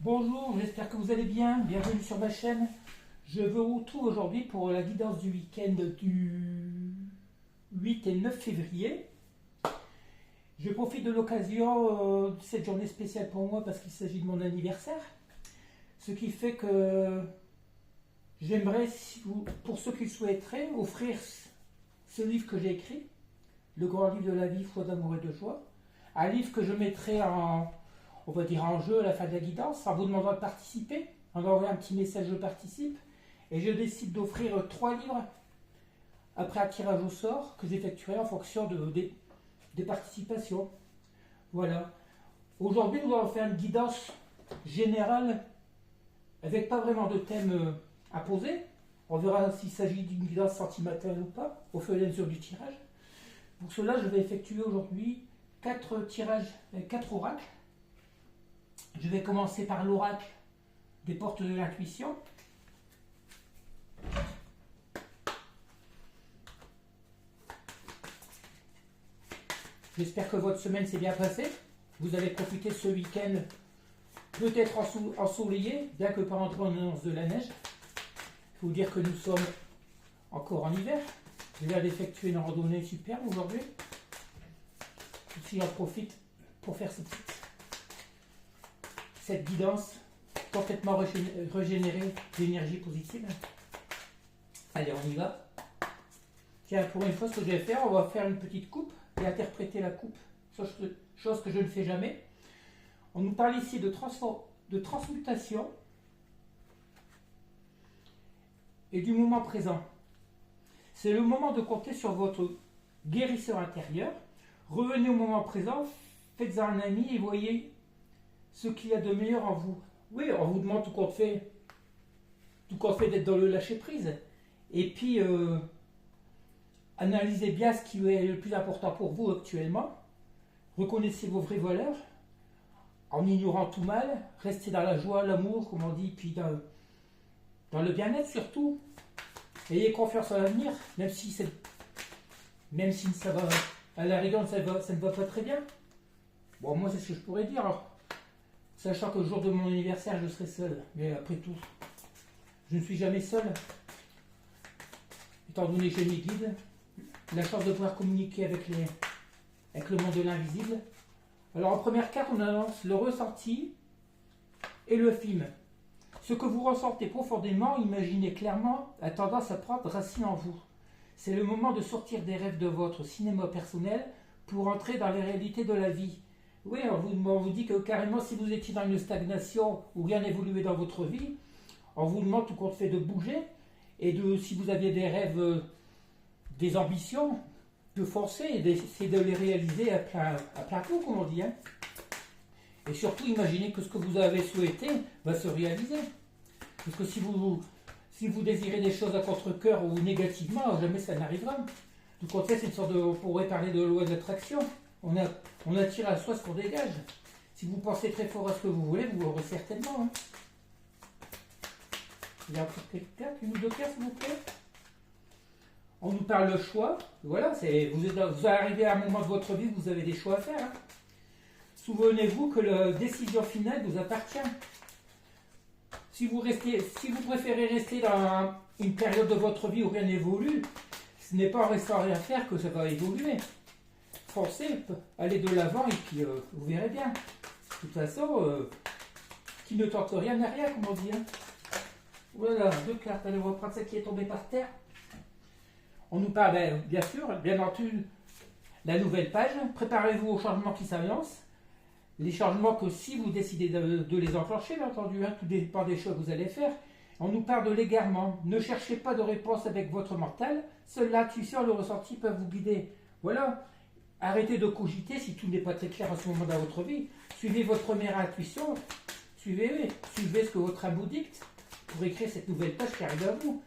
Bonjour, j'espère que vous allez bien. Bienvenue sur ma chaîne. Je vous retrouve aujourd'hui pour la guidance du week-end du 8 et 9 février. Je profite de l'occasion de cette journée spéciale pour moi parce qu'il s'agit de mon anniversaire. Ce qui fait que j'aimerais, pour ceux qui le souhaiteraient, offrir ce livre que j'ai écrit, Le grand livre de la vie, foi d'amour et de joie. Un livre que je mettrai on va dire en jeu à la fin de la guidance, en vous demandant de participer, en envoyant un petit message je participe, et je décide d'offrir 3 livres après un tirage au sort que j'effectuerai en fonction des participations. Voilà. Aujourd'hui, nous allons faire une guidance générale avec pas vraiment de thème à poser. On verra s'il s'agit d'une guidance sentimentale ou pas, au fur et à mesure du tirage. Pour cela, je vais effectuer aujourd'hui 4 tirages, 4 oracles. Je vais commencer par l'oracle des portes de l'intuition. J'espère que votre semaine s'est bien passée. Vous avez profité ce week-end peut-être ensoleillé, bien que par endroits on annonce de la neige. Il faut vous dire que nous sommes encore en hiver. Je viens d'effectuer une randonnée superbe aujourd'hui. Ici, j'en profite pour faire cette guidance complètement régénérée d'énergie positive. Allez, on y va. Tiens, pour une fois, ce que je vais faire, on va faire une petite coupe et interpréter la coupe, chose que je ne fais jamais. On nous parle ici de transmutation et du moment présent. C'est le moment de compter sur votre guérisseur intérieur. Revenez au moment présent, faites-en un ami et voyez ce qu'il y a de meilleur en vous. Oui, on vous demande tout compte fait d'être dans le lâcher-prise. Et puis, analysez bien ce qui est le plus important pour vous actuellement. Reconnaissez vos vraies valeurs en ignorant tout mal. Restez dans la joie, l'amour, comme on dit, puis dans le bien-être surtout. Ayez confiance en l'avenir, même si ça va, à la rigueur, ça ne va pas très bien. Bon, moi, c'est ce que je pourrais dire. Alors, sachant que le jour de mon anniversaire, je serai seul. Mais après tout, je ne suis jamais seul. Étant donné que j'ai mes guides, la chance de pouvoir communiquer avec le monde de l'invisible. Alors en première carte, on annonce le ressenti et le film. Ce que vous ressentez profondément, imaginez clairement, a tendance à prendre racine en vous. C'est le moment de sortir des rêves de votre cinéma personnel pour entrer dans les réalités de la vie. Oui, on vous dit que carrément, si vous étiez dans une stagnation ou rien n'évoluait dans votre vie, on vous demande tout compte fait de bouger et si vous aviez des rêves, des ambitions, de forcer et d'essayer de les réaliser à plein pot, comme on dit. Hein. Et surtout, imaginez que ce que vous avez souhaité va se réaliser. Parce que si vous désirez des choses à contre-cœur ou négativement, jamais ça n'arrivera. Du contraire, c'est une sorte on pourrait parler de loi d'attraction. On attire à soi ce qu'on dégage. Si vous pensez très fort à ce que vous voulez, vous l'aurez certainement. Hein. Il y a encore quelqu'un, une ou deux cartes, s'il vous plaît. On nous parle de choix. Voilà, vous arrivez à un moment de votre vie où vous avez des choix à faire. Hein. Souvenez-vous que la décision finale vous appartient. Si vous préférez rester dans une période de votre vie où rien n'évolue, ce n'est pas en restant à rien faire que ça va évoluer. Foncez, allez de l'avant et puis vous verrez bien. De toute façon, qui ne tente rien n'a rien, comme on dit. Hein. Voilà, 2 cartes. Allez, on va prendre celle qui est tombée par terre. On nous parle, bien sûr, bien entendu, la nouvelle page. Préparez-vous aux changements qui s'annoncent. Les changements que si vous décidez de les enclencher, bien entendu, hein, tout dépend des choix que vous allez faire. On nous parle de l'égarement. Ne cherchez pas de réponse avec votre mental. Seule l'intuition et le ressenti peuvent vous guider. Voilà. Arrêtez de cogiter si tout n'est pas très clair à ce moment dans votre vie. Suivez votre première intuition. Suivez ce que votre âme vous dicte pour écrire cette nouvelle page qui arrive à vous.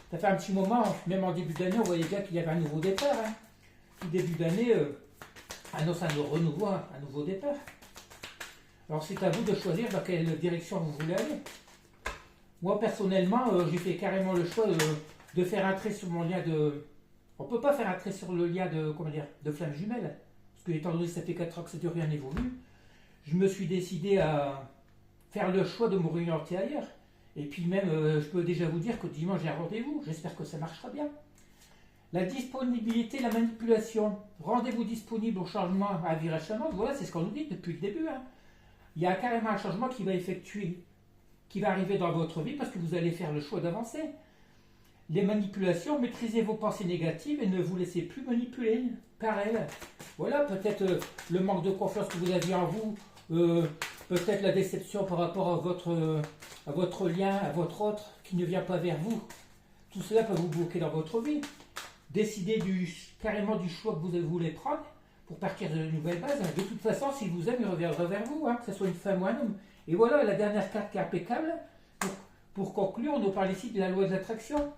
Ça fait un petit moment, même en début d'année, on voyait bien qu'il y avait un nouveau départ. Hein. Tout début d'année annonce un renouveau, un nouveau départ. Alors c'est à vous de choisir dans quelle direction vous voulez aller. Moi personnellement, j'ai fait carrément le choix de faire un trait sur mon lien de... On ne peut pas faire un trait sur le lien de flamme jumelle. Parce que étant donné que ça fait 4 ans que ça dure rien n'évolue, je me suis décidé à faire le choix de m'orienter ailleurs. Et puis même, je peux déjà vous dire que dimanche j'ai un rendez-vous. J'espère que ça marchera bien. La disponibilité, la manipulation. Rendez-vous disponible au changement à virage changeant. Voilà, c'est ce qu'on nous dit depuis le début. Hein. Il y a carrément un changement qui va effectuer, qui va arriver dans votre vie parce que vous allez faire le choix d'avancer. Les manipulations, maîtrisez vos pensées négatives et ne vous laissez plus manipuler par elles. Voilà, peut-être le manque de confiance que vous aviez en vous, peut-être la déception par rapport à votre lien, à votre autre qui ne vient pas vers vous. Tout cela peut vous bloquer dans votre vie. Décidez carrément du choix que vous voulez prendre pour partir de nouvelles bases. De toute façon, s'il vous aime, il reviendra vers vous, hein, que ce soit une femme ou un homme. Et voilà, la dernière carte qui est impeccable. Pour conclure, on nous parle ici de la loi de l'attraction.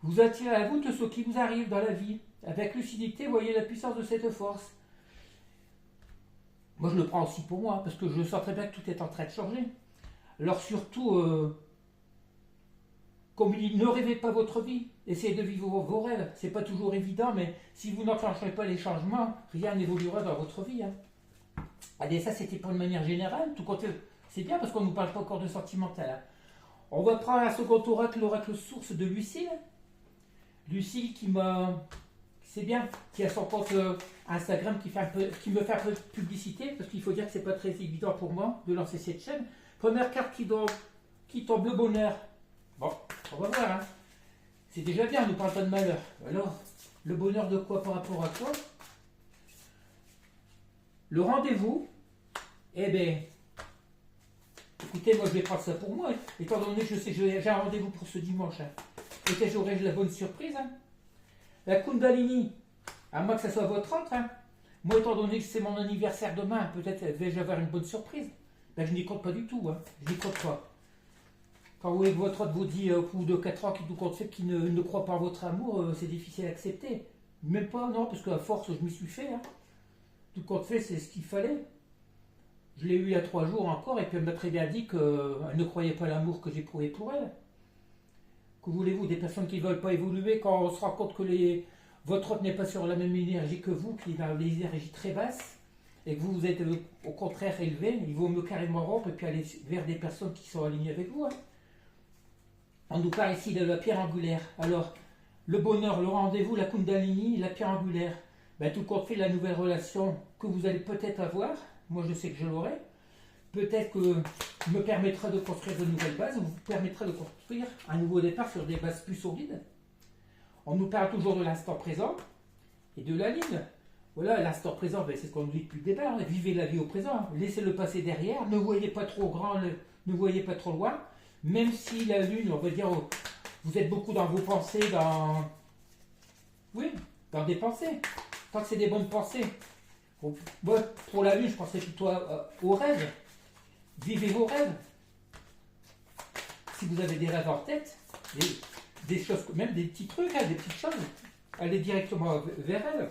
Vous attirez à vous tout ce qui vous arrive dans la vie. Avec lucidité, voyez la puissance de cette force. Moi, je le prends aussi pour moi, hein, parce que je sens très bien que tout est en train de changer. Alors surtout, comme il dit, ne rêvez pas votre vie. Essayez de vivre vos rêves. C'est pas toujours évident, mais si vous n'enclenchez pas les changements, rien n'évoluera dans votre vie. Hein. Allez, ça c'était pour une manière générale. Tout compte, c'est bien parce qu'on ne nous parle pas encore de sentimental. Hein. On va prendre un second oracle, l'oracle source de Lucille. Lucille c'est bien, qui a son compte Instagram qui me fait un peu de publicité, parce qu'il faut dire que c'est pas très évident pour moi de lancer cette chaîne. Première carte qui tombe le bonheur. Bon, on va voir. Hein. C'est déjà bien, on ne nous parle pas de malheur. Alors, le bonheur de quoi par rapport à quoi? Le rendez-vous, eh bien, écoutez, moi je vais prendre ça pour moi, étant donné que je sais que j'ai un rendez-vous pour ce dimanche. Hein. Peut-être j'aurai la bonne surprise. Hein. La Kundalini, à moins que ça soit votre autre. Hein. Moi, étant donné que c'est mon anniversaire demain, peut-être vais-je avoir une bonne surprise. Ben, je n'y compte pas du tout. Hein. Je n'y compte pas. Quand vous voyez que votre autre vous dit au bout de 4 ans qu'il ne croit pas en votre amour, c'est difficile à accepter. Même pas, non, parce qu'à force, je m'y suis fait. Hein. Tout compte fait, c'est ce qu'il fallait. Je l'ai eu il y a 3 jours encore, et puis elle m'a très bien dit qu'elle ne croyait pas l'amour que j'éprouvais pour elle. Que voulez-vous, des personnes qui ne veulent pas évoluer, quand on se rend compte que votre autre n'est pas sur la même énergie que vous, qui est dans des énergies très basses, et que vous êtes au contraire élevé, il vaut mieux carrément rompre et puis aller vers des personnes qui sont alignées avec vous. Hein. On nous parle ici de la pierre angulaire. Alors, le bonheur, le rendez-vous, la Kundalini, la pierre angulaire. Ben, tout compte fait, la nouvelle relation que vous allez peut-être avoir, moi je sais que je l'aurai, peut-être que me permettra de construire de nouvelles bases, ou vous permettra de construire un nouveau départ sur des bases plus solides. On nous parle toujours de l'instant présent et de la ligne. Voilà, l'instant présent, ben, c'est ce qu'on nous dit depuis le départ. Vivez la vie au présent, laissez le passé derrière, ne voyez pas trop grand, ne voyez pas trop loin. Même si la lune, on va dire, vous êtes beaucoup dans vos pensées, dans des pensées. Tant que c'est des bonnes pensées. Moi, pour la lune, je pensais plutôt aux rêves. Vivez vos rêves. Si vous avez des rêves en tête, des choses, même des petits trucs, hein, des petites choses, allez directement vers elles.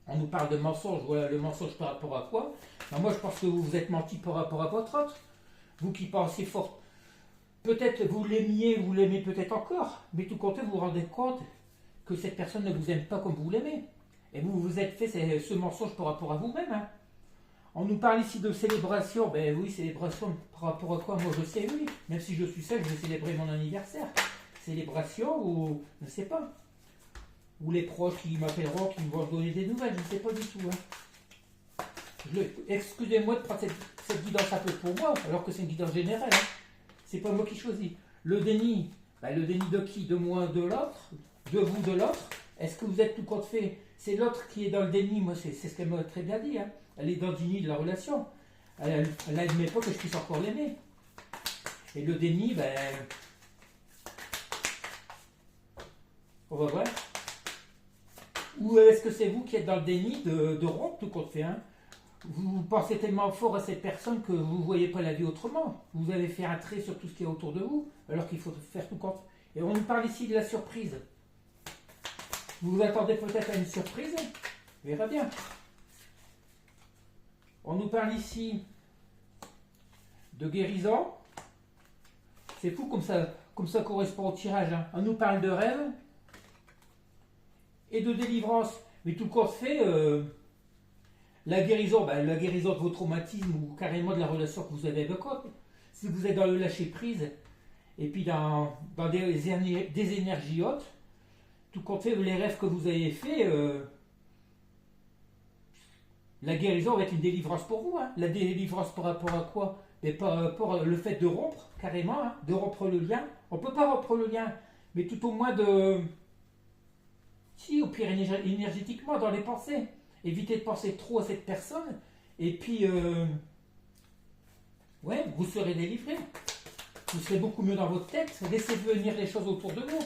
On nous parle de mensonge. Voilà, le mensonge par rapport à quoi? Ben, moi, je pense que vous vous êtes menti par rapport à votre autre. Vous qui pensez fort. Peut-être vous l'aimez peut-être encore, mais tout compte, vous vous rendez compte que cette personne ne vous aime pas comme vous l'aimez. Et vous vous êtes fait ce mensonge par rapport à vous-même. Hein. On nous parle ici de célébration. Ben oui, célébration par rapport à quoi? Moi je sais, oui. Même si je suis seul, je vais célébrer mon anniversaire. Célébration ou je ne sais pas. Ou les proches qui m'appelleront, qui vont me donner des nouvelles, je ne sais pas du tout. Hein. Excusez-moi de prendre cette guidance un peu pour moi, alors que c'est une guidance générale. Hein. C'est pas moi qui choisis. Le déni, ben le déni de qui? De moi, de l'autre? De vous, de l'autre? Est-ce que vous êtes tout compte fait? C'est l'autre qui est dans le déni. Moi, c'est ce qu'elle m'a très bien dit. Hein. Elle est dans le déni de la relation. Elle n'admet pas que je puisse encore l'aimer. Et le déni, ben... on va voir. Ou est-ce que c'est vous qui êtes dans le déni de rompre tout compte fait? Hein. Vous pensez tellement fort à cette personne que vous ne voyez pas la vie autrement. Vous avez fait un trait sur tout ce qui est autour de vous, alors qu'il faut faire tout compte. Et on nous parle ici de la surprise. Vous vous attendez peut-être à une surprise, on verra bien. On nous parle ici de guérison. C'est fou comme ça correspond au tirage. Hein. On nous parle de rêve et de délivrance. Mais tout compte fait, la guérison de vos traumatismes ou carrément de la relation que vous avez avec l'autre. si vous êtes dans le lâcher prise, et puis dans des énergies hautes, tout compte fait, les rêves que vous avez faits, la guérison va être une délivrance pour vous. Hein. La délivrance par rapport à quoi? Mais par rapport au fait de rompre, carrément, hein, de rompre le lien. On ne peut pas rompre le lien, mais tout au moins de... Si, au pire énergétiquement, dans les pensées. Évitez de penser trop à cette personne, et puis, ouais, vous serez délivré. Vous serez beaucoup mieux dans votre tête. Laissez venir les choses autour de vous.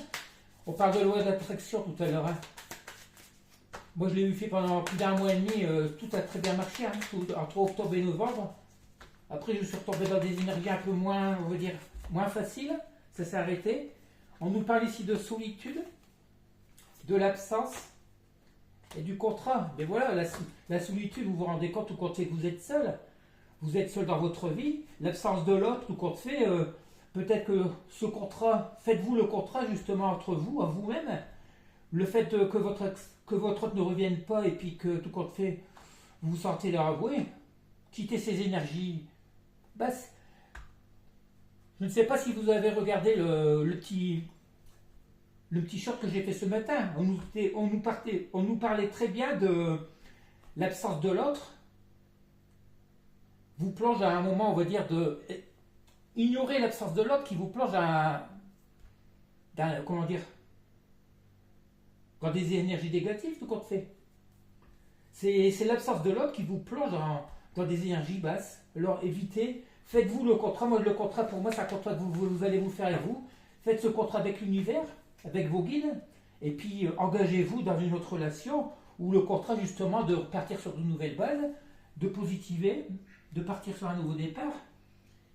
On parle de loi de l'attraction tout à l'heure. Hein. Moi, je l'ai eu fait pendant plus d'un mois et demi. Tout a très bien marché, hein, entre octobre et novembre. Après, je suis retombé dans des énergies un peu moins, on va dire, moins faciles. Ça s'est arrêté. On nous parle ici de solitude, de l'absence et du contrat. Mais voilà, la solitude, vous vous rendez compte tout compte fait que vous êtes seul. Vous êtes seul dans votre vie. L'absence de l'autre, tout compte fait, peut-être que ce contrat, faites-vous le contrat justement entre vous, à vous-même. Le fait que votre autre ne revienne pas et puis que tout compte fait, vous vous sentez là avoué, quittez ces énergies basses. Je ne sais pas si vous avez regardé le petit short que j'ai fait ce matin. On nous parlait très bien de l'absence de l'autre. Vous plonge à un moment, on va dire, de ignorer l'absence de l'autre qui vous plonge comment dire, dans des énergies négatives, tout compte fait. C'est l'absence de l'autre qui vous plonge dans des énergies basses. Alors évitez, faites-vous le contrat. Moi, le contrat, pour moi, c'est un contrat que vous allez vous faire avec vous. Faites ce contrat avec l'univers, avec vos guides, et puis engagez-vous dans une autre relation où le contrat, justement, de repartir sur de nouvelles bases, de positiver, de partir sur un nouveau départ,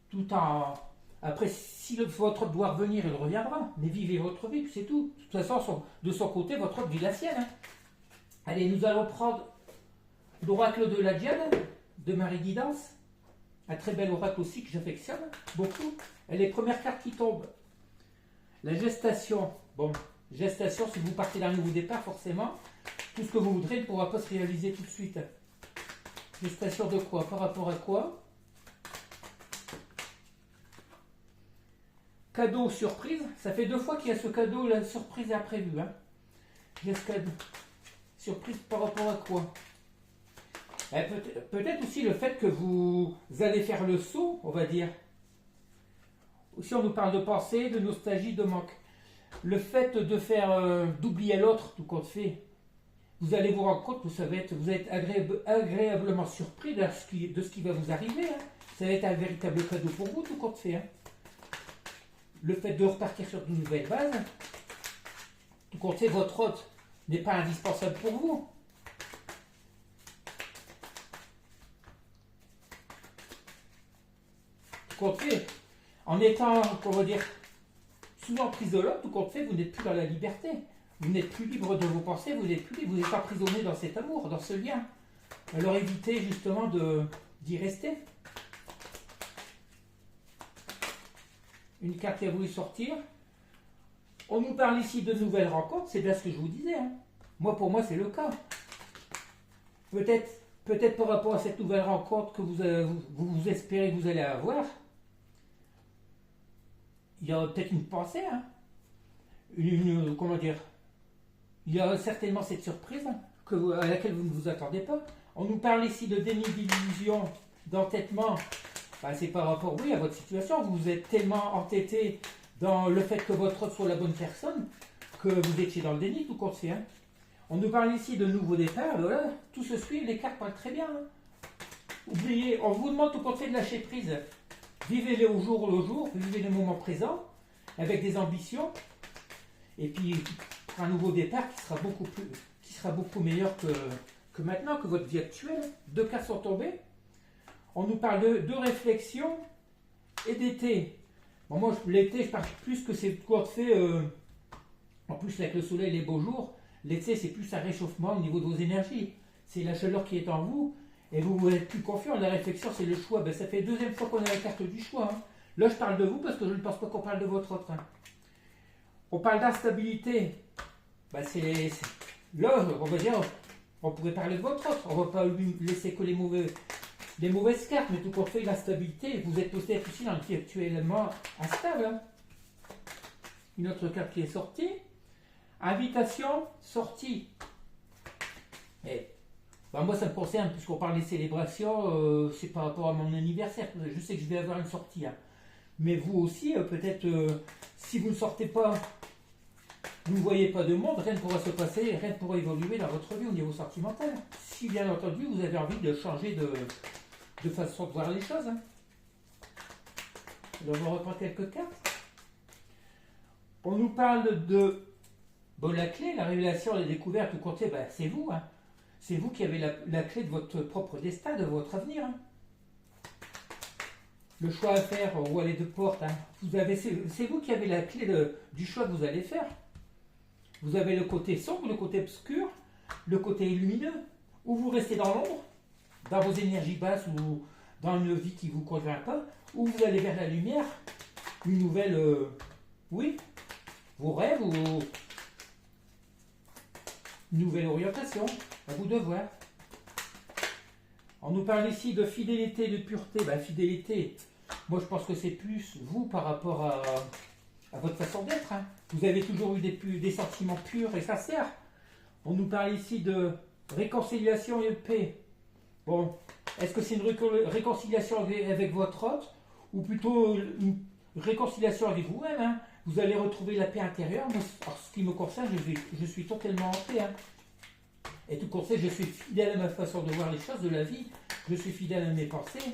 tout en... Après, si votre autre doit revenir, il reviendra, mais vivez votre vie, c'est tout. De toute façon, de son côté, votre autre vit la sienne. Hein. Allez, nous allons prendre l'oracle de la Diane, de Marie Guidance, un très bel oracle aussi que j'affectionne beaucoup. Et les premières cartes qui tombent, la gestation. Bon, gestation, si vous partez d'un nouveau départ, forcément, tout ce que vous voudrez ne pourra pas se réaliser tout de suite. Gestation de quoi? Par rapport à quoi? Cadeau surprise. Ça fait 2 fois qu'il y a ce cadeau, la surprise est imprévue. Hein. Surprise par rapport à quoi? Peut-être aussi le fait que vous allez faire le saut, on va dire. Aussi on nous parle de pensée, de nostalgie, de manque. Le fait de faire, d'oublier l'autre, tout compte fait, vous allez vous rendre compte que vous êtes agréablement surpris de ce qui va vous arriver. Hein. Ça va être un véritable cadeau pour vous, tout compte fait. Hein. Le fait de repartir sur de nouvelles bases, tout compte fait, votre hôte n'est pas indispensable pour vous. Tout compte fait, en étant, comment dire, sous l'emprise de l'autre, tout compte fait, vous n'êtes plus dans la liberté. Vous n'êtes plus libre de vos pensées, vous n'êtes plus libre, vous êtes emprisonné dans cet amour, dans ce lien. Alors évitez justement d'y rester. Une carte qui a voulu sortir. On nous parle ici de nouvelles rencontres, c'est bien ce que je vous disais. Hein. Pour moi, c'est le cas. Peut-être par rapport à cette nouvelle rencontre que vous espérez que vous allez avoir, il y a peut-être une pensée, hein. Comment dire, il y a certainement cette surprise hein, à laquelle vous ne vous attendez pas. On nous parle ici de déni d'illusion, d'entêtement. Ben, c'est par rapport, oui, à votre situation. Vous êtes tellement entêté dans le fait que votre autre soit la bonne personne que vous étiez dans le déni, tout compte fait. Hein. On nous parle ici de nouveaux départs. Voilà, tout se suit, les cartes parlent très bien. Hein. Oubliez, on vous demande tout compte fait de lâcher prise. Vivez-les au jour le jour, vivez le moment présent avec des ambitions. Et puis, un nouveau départ qui sera beaucoup meilleur que maintenant, que votre vie actuelle. 2 cartes sont tombées. On nous parle de réflexion et d'été. Bon, moi, l'été, je parle plus que c'est tout fait. En plus, avec le soleil et les beaux jours, l'été, c'est plus un réchauffement au niveau de vos énergies. C'est la chaleur qui est en vous et vous êtes plus confiant. La réflexion, c'est le choix. Ben, ça fait 2e fois qu'on a la carte du choix. Hein. Là, je parle de vous parce que je ne pense pas qu'on parle de votre autre. Hein. On parle d'instabilité. Ben, là, on va dire, on pourrait parler de votre autre. On ne va pas lui laisser que les mauvais des mauvaises cartes, mais tout compte fait, la stabilité, vous êtes peut-être aussi dans le qui est actuellement instable. Hein. Une autre carte qui est sortie. Invitation, sortie. Et, ben moi, ça me concerne, puisqu'on parle des célébrations, c'est par rapport à mon anniversaire. Je sais que je vais avoir une sortie. Hein. Mais vous aussi, peut-être, si vous ne sortez pas, vous ne voyez pas de monde, rien ne pourra se passer, rien ne pourra évoluer dans votre vie au niveau sentimental. Si, bien entendu, vous avez envie de changer de façon de voir les choses. Hein. Alors, on reprend quelques cartes. On nous parle de la clé, la révélation, la découverte, tout compte fait, ben, c'est vous. Hein. C'est vous qui avez la clé de votre propre destin, de votre avenir. Hein. Le choix à faire ou aller de porte, hein. C'est vous qui avez la clé du choix que vous allez faire. Vous avez le côté sombre, le côté obscur, le côté lumineux, ou vous restez dans l'ombre, dans vos énergies basses ou dans une vie qui ne vous convient pas, ou vous allez vers la lumière, une nouvelle, oui, vos rêves ou une nouvelle orientation, à vous de voir. On nous parle ici de fidélité, de pureté. Ben, fidélité, moi je pense que c'est plus vous par rapport à votre façon d'être. Hein. Vous avez toujours eu des sentiments purs et sincères. On nous parle ici de réconciliation et de paix. Bon, est-ce que c'est une réconciliation avec votre hôte ou plutôt une réconciliation avec vous-même? Hein. Vous allez retrouver la paix intérieure. Moi, en ce qui me concerne, je suis totalement en paix. Hein. Et tout conseil, je suis fidèle à ma façon de voir les choses, de la vie. Je suis fidèle à mes pensées.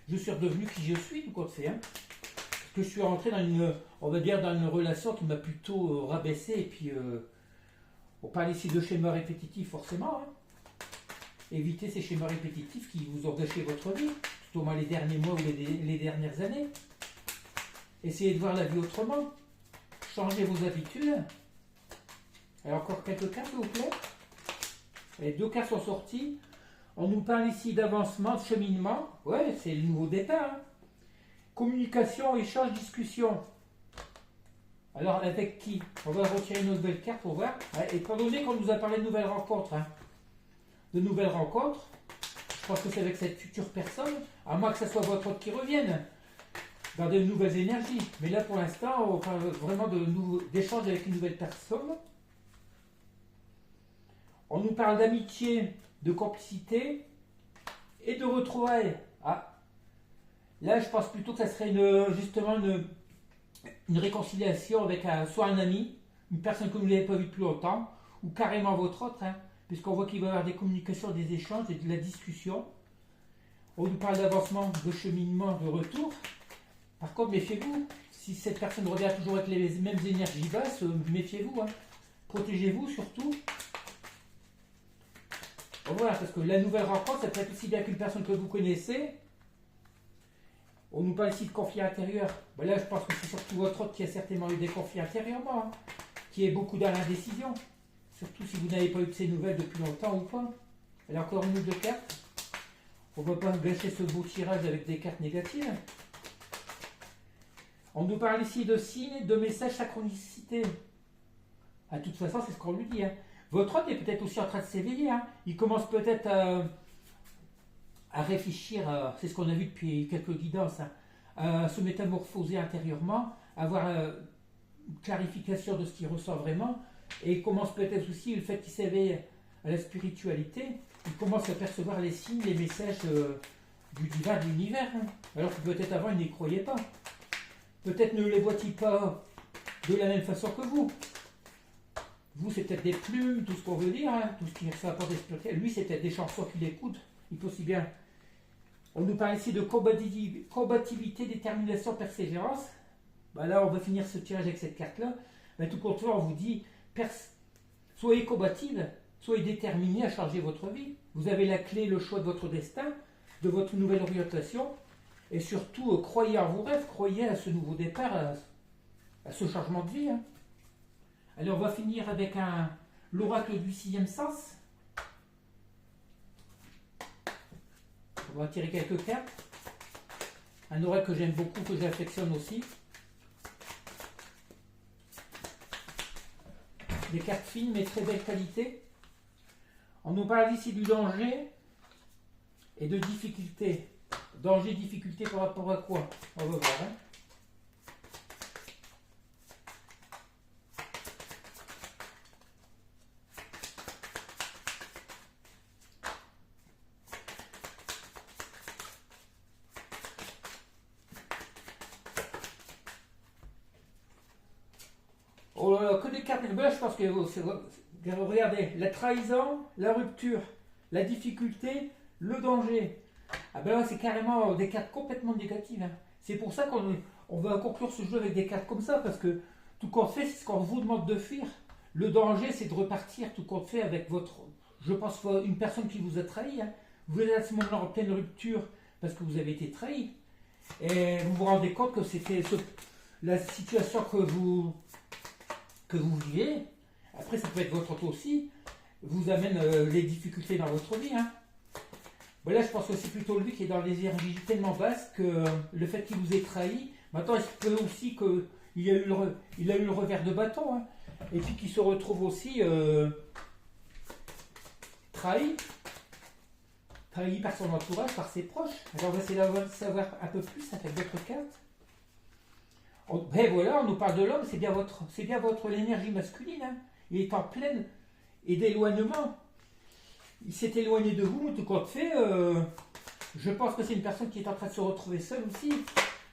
Je suis redevenu qui je suis, tout compte fait. Hein. Parce que je suis rentré dans une relation qui m'a plutôt rabaissé. Et puis, on parle ici de schémas répétitifs, forcément. Hein. Évitez ces schémas répétitifs qui vous ont gâché votre vie, tout au moins les derniers mois ou les dernières années. Essayez de voir la vie autrement. Changez vos habitudes. Alors, encore quelques cartes, s'il vous plaît. Les 2 cartes sont sorties. On nous parle ici d'avancement, de cheminement. Ouais, c'est le nouveau départ. Hein. Communication, échange, discussion. Alors, avec qui? On va retirer une nouvelle carte pour voir. Ouais, étant donné qu'on nous a parlé de nouvelles rencontres, hein. De nouvelles rencontres, je pense que c'est avec cette future personne, à moins que ce soit votre hôte qui revienne dans de nouvelles énergies. Mais là, pour l'instant, on parle vraiment d'échange avec une nouvelle personne. On nous parle d'amitié, de complicité et de retrouvailles. Ah, là, je pense plutôt que ça serait justement une réconciliation avec soit un ami, une personne que vous n'avez pas vue depuis longtemps, ou carrément votre autre, hein, puisqu'on voit qu'il va y avoir des communications, des échanges et de la discussion. On nous parle d'avancement, de cheminement, de retour. Par contre, méfiez-vous. Si cette personne revient toujours avec les mêmes énergies basses, méfiez-vous. Hein. Protégez-vous surtout. Voilà, parce que la nouvelle rencontre, ça peut être aussi bien qu'une personne que vous connaissez. On nous parle ici de conflit intérieur. Ben là, je pense que c'est surtout votre autre qui a certainement eu des conflits intérieurement, hein, qui est beaucoup dans l'indécision. Surtout si vous n'avez pas eu de ces nouvelles depuis longtemps ou pas. Alors, encore une ou 2 cartes. On ne va pas gâcher ce beau tirage avec des cartes négatives. On nous parle ici de signes, de messages, synchronicité. De toute façon, c'est ce qu'on lui dit. Hein. Votre hôte est peut-être aussi en train de s'éveiller. Hein. Il commence peut-être à réfléchir, c'est ce qu'on a vu depuis quelques guidances, hein, à se métamorphoser intérieurement, à avoir une clarification de ce qu'il ressent vraiment. Et il commence peut-être aussi, le fait qu'il s'éveille à la spiritualité, il commence à percevoir les signes, les messages du divin, de l'univers. Hein. Alors que peut-être avant, il n'y croyait pas. Peut-être ne les voit-il pas de la même façon que vous. Vous, c'est peut-être des plumes, tout ce qu'on veut dire, hein, tout ce qui s'apporte spirituel. Lui, c'est peut-être des chansons qu'il écoute. Il peut aussi bien. On nous parle ici de combativité, détermination, persévérance. Ben là, on va finir ce tirage avec cette carte-là. Ben, tout compte fait, on vous dit, soyez combative, soyez déterminé à changer votre vie. Vous avez la clé, le choix de votre destin, de votre nouvelle orientation. Et surtout, croyez en vos rêves, croyez à ce nouveau départ, à ce changement de vie. Hein. Allez, on va finir avec l'oracle du 6e sens. On va tirer quelques cartes. Un oracle que j'aime beaucoup, que j'affectionne aussi. Des cartes fines, mais très belle qualité. On nous parle ici du danger, et de difficulté. Danger, difficulté par rapport à quoi? On va voir. Hein. Oh là là, que des cartes. Ben là, je pense que regardez, la trahison, la rupture, la difficulté, le danger. Ah ben là, c'est carrément des cartes complètement négatives. Hein. C'est pour ça qu'on va conclure ce jeu avec des cartes comme ça, parce que tout qu'on fait, c'est ce qu'on vous demande de fuir. Le danger, c'est de repartir, tout qu'on fait avec votre, je pense, une personne qui vous a trahi. Hein. Vous êtes à ce moment-là en pleine rupture parce que vous avez été trahi. Et vous vous rendez compte que c'était la situation que vous vivez. Après, ça peut être votre auto aussi, vous amène les difficultés dans votre vie. Hein. Bon, là, je pense que c'est plutôt lui qui est dans les énergies tellement basses que le fait qu'il vous ait trahi. Maintenant, il se peut aussi qu'il a eu le revers de bâton. Hein. Et puis qu'il se retrouve aussi trahi par son entourage, par ses proches. Alors, on va essayer de savoir un peu plus avec d'autres cartes. Ben voilà, on nous parle de l'homme, c'est bien votre l'énergie masculine. Hein. Il est en pleine et d'éloignement. Il s'est éloigné de vous, tout compte fait. Je pense que c'est une personne qui est en train de se retrouver seule aussi.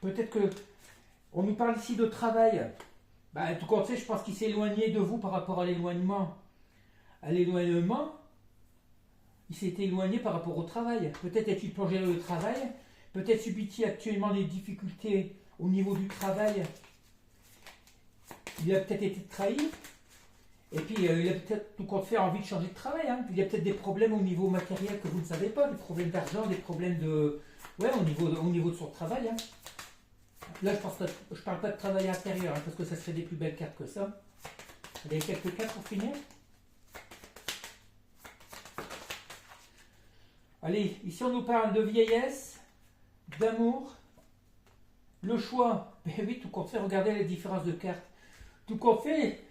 Peut-être que on nous parle ici de travail. Ben, tout compte fait, je pense qu'il s'est éloigné de vous par rapport à l'éloignement. À l'éloignement, il s'est éloigné par rapport au travail. Peut-être est-il plongé dans le travail. Peut-être subit-il actuellement des difficultés au niveau du travail. Il a peut-être été trahi. Et puis il a peut-être tout compte fait envie de changer de travail. Hein. Il y a peut-être des problèmes au niveau matériel que vous ne savez pas, des problèmes d'argent, des problèmes de. Ouais, au niveau de son travail. Hein. Là, je parle pas de travail intérieur, hein, parce que ça serait des plus belles cartes que ça. Vous avez quelques cartes pour finir? Allez, ici on nous parle de vieillesse, d'amour, le choix. Ben oui, tout compte fait, regardez les différences de cartes. Tout compte fait,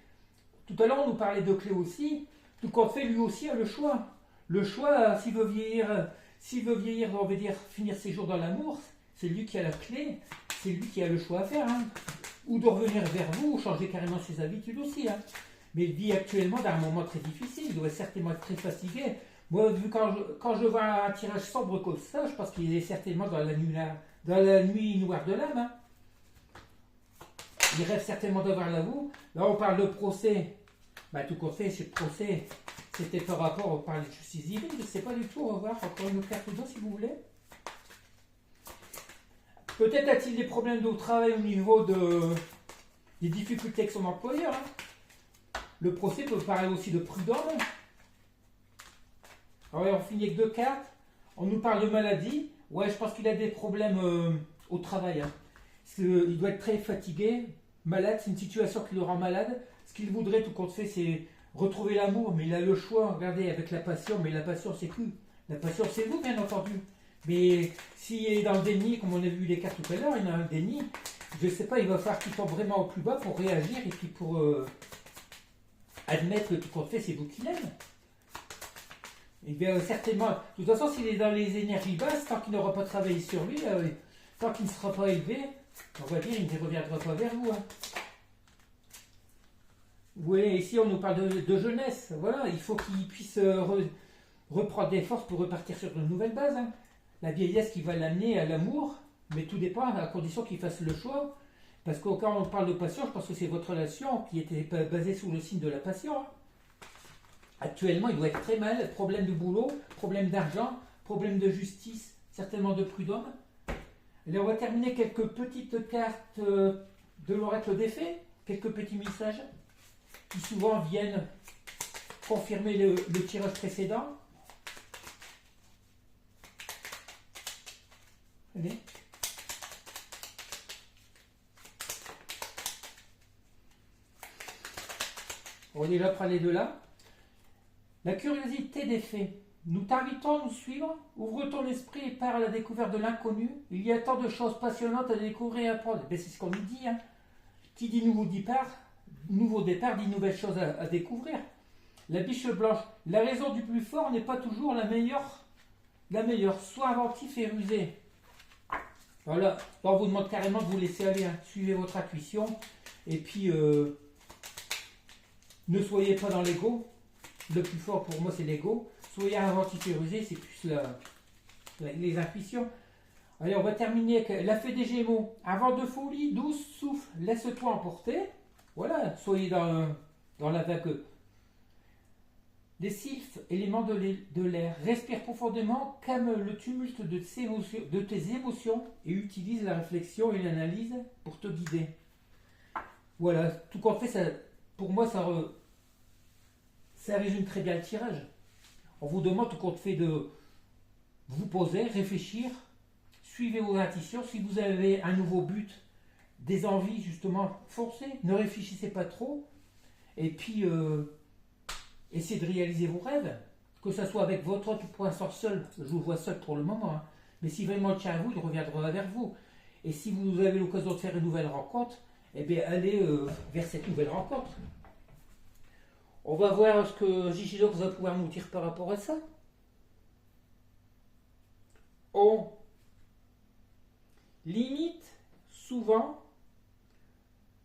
tout à l'heure on nous parlait de clé aussi, tout compte fait lui aussi a le choix. Le choix, s'il veut vieillir, on veut dire finir ses jours dans l'amour, c'est lui qui a la clé, c'est lui qui a le choix à faire. Hein. Ou de revenir vers vous, ou changer carrément ses habitudes aussi. Hein. Mais il vit actuellement dans un moment très difficile, il doit certainement être très fatigué. Moi, quand je vois un tirage sombre comme ça, je pense qu'il est certainement dans la nuit noire de l'âme. Hein. Il rêve certainement d'avoir la vous. Là, on parle de procès. Bah, tout compte fait, ce procès, c'était par rapport, on parle de justice divine. Je ne sais pas du tout. On va voir encore une carte dedans si vous voulez. Peut-être a-t-il des problèmes de travail au niveau des difficultés avec son employeur. Hein. Le procès peut parler aussi de prudence. Alors, on finit avec deux cartes. On nous parle de maladie. Ouais, je pense qu'il a des problèmes au travail. Hein. Il doit être très fatigué, malade. C'est une situation qui le rend malade. Ce qu'il voudrait, tout compte fait, c'est retrouver l'amour. Mais il a le choix, regardez, avec la passion. Mais la passion, c'est qui? La passion, c'est vous, bien entendu. Mais s'il est dans le déni, comme on a vu les cartes tout à l'heure, il a un déni. Je ne sais pas, il va falloir qu'il tombe vraiment au plus bas pour réagir et puis pour admettre que tout compte fait, c'est vous qui l'aime. Et bien certainement, de toute façon, s'il est dans les énergies basses, tant qu'il n'aura pas travaillé sur lui, tant qu'il ne sera pas élevé, on va dire, il ne reviendra pas vers vous. Hein. Vous voyez, ici, on nous parle de jeunesse. Voilà, il faut qu'il puisse reprendre des forces pour repartir sur de nouvelles bases. Hein. La vieillesse qui va l'amener à l'amour, mais tout dépend à condition qu'il fasse le choix. Parce que quand on parle de passion, je pense que c'est votre relation qui était basée sous le signe de la passion. Hein. Actuellement, il doit être très mal. Problème de boulot, problème d'argent, problème de justice, certainement de prud'homme. Et on va terminer quelques petites cartes de l'oracle des fées, quelques petits messages qui souvent viennent confirmer le tirage précédent. Allez. On va déjà prendre les deux là. La curiosité des faits. Nous t'invitons à nous suivre. Ouvre ton esprit et pars à la découverte de l'inconnu. Il y a tant de choses passionnantes à découvrir et à apprendre. Ben, c'est ce qu'on nous dit. Hein. Qui dit nouveau départ dit nouvelles choses à découvrir. La biche blanche. La raison du plus fort n'est pas toujours la meilleure la meilleure, soit inventif et rusé. Voilà, on vous demande carrément de vous laisser aller, hein. Suivez votre intuition, et puis ne soyez pas dans l'ego. Le plus fort pour moi c'est l'ego. Soyez inventif et rusé, c'est plus les intuitions. Allez, on va terminer avec la fée des Gémeaux. Un vent de folie, douce, souffle, laisse-toi emporter. Voilà, soyez dans la vague. Les sylphes, éléments de l'air, respire profondément, calme le tumulte de tes émotions et utilise la réflexion et l'analyse pour te guider. Voilà, tout compte fait, ça, pour moi, ça résume très bien le tirage. On vous demande tout compte fait de vous poser, réfléchir, suivez vos intuitions. Si vous avez un nouveau but, des envies, justement, foncez, ne réfléchissez pas trop. Et puis, essayez de réaliser vos rêves, que ce soit avec votre autre, pour l'instant seul, je vous vois seul pour le moment, hein. Mais si vraiment il tient à vous, il reviendra vers vous. Et si vous avez l'occasion de faire une nouvelle rencontre, eh bien allez vers cette nouvelle rencontre. On va voir ce que Jijidoc va pouvoir nous dire par rapport à ça. On limite souvent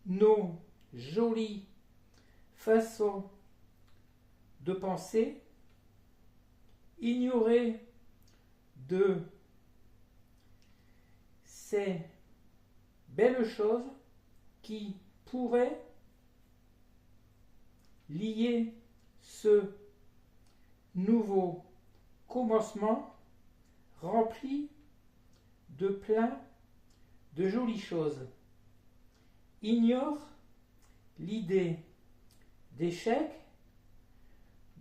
nos jolies façons de penser, ignorer de ces belles choses qui pourraient lier ce nouveau commencement rempli de plein de jolies choses. Ignore l'idée d'échec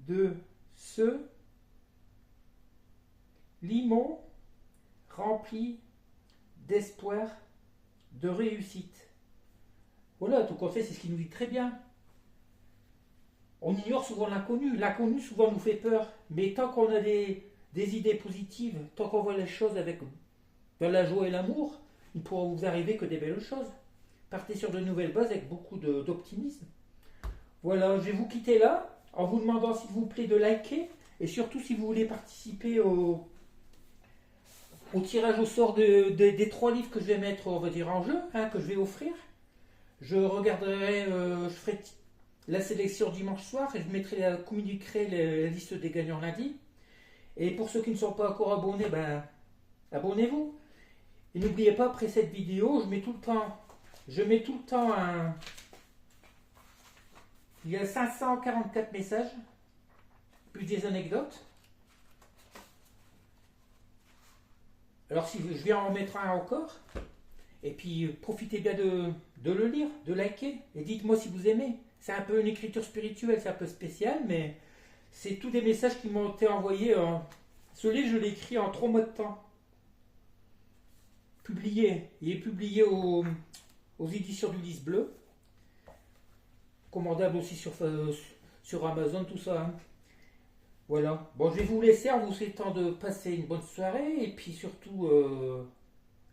de ce limon rempli d'espoir, de réussite. Voilà, tout compte fait, c'est ce qui nous dit très bien. On ignore souvent l'inconnu. L'inconnu souvent nous fait peur. Mais tant qu'on a des idées positives, tant qu'on voit les choses avec de la joie et l'amour, il pourra vous arriver que des belles choses. Partez sur de nouvelles bases avec beaucoup d'optimisme. Voilà, je vais vous quitter là, en vous demandant s'il vous plaît de liker, et surtout si vous voulez participer au tirage au sort des 3 livres que je vais mettre, on va dire, en jeu, hein, que je vais offrir. Je regarderai, je ferai la sélection dimanche soir et je communiquerai la liste des gagnants lundi. Et pour ceux qui ne sont pas encore abonnés, ben, abonnez-vous. Et n'oubliez pas, après cette vidéo, je mets tout le temps il y a 544 messages, plus des anecdotes. Alors si je vais en mettre un encore, et puis profitez bien de le lire, de liker, et dites-moi si vous aimez. C'est un peu une écriture spirituelle, c'est un peu spécial, mais c'est tous des messages qui m'ont été envoyés. Ce livre, je l'ai écrit en 3 mois de temps. Publié, il est publié aux éditions du Lys Bleu. Commandable aussi sur Amazon, tout ça, hein. Voilà. Bon, je vais vous laisser en vous souhaitant de passer une bonne soirée et puis surtout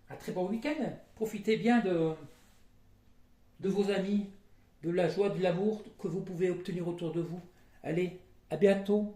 un très bon week-end. Profitez bien de vos amis, de la joie, de l'amour que vous pouvez obtenir autour de vous. Allez, à bientôt.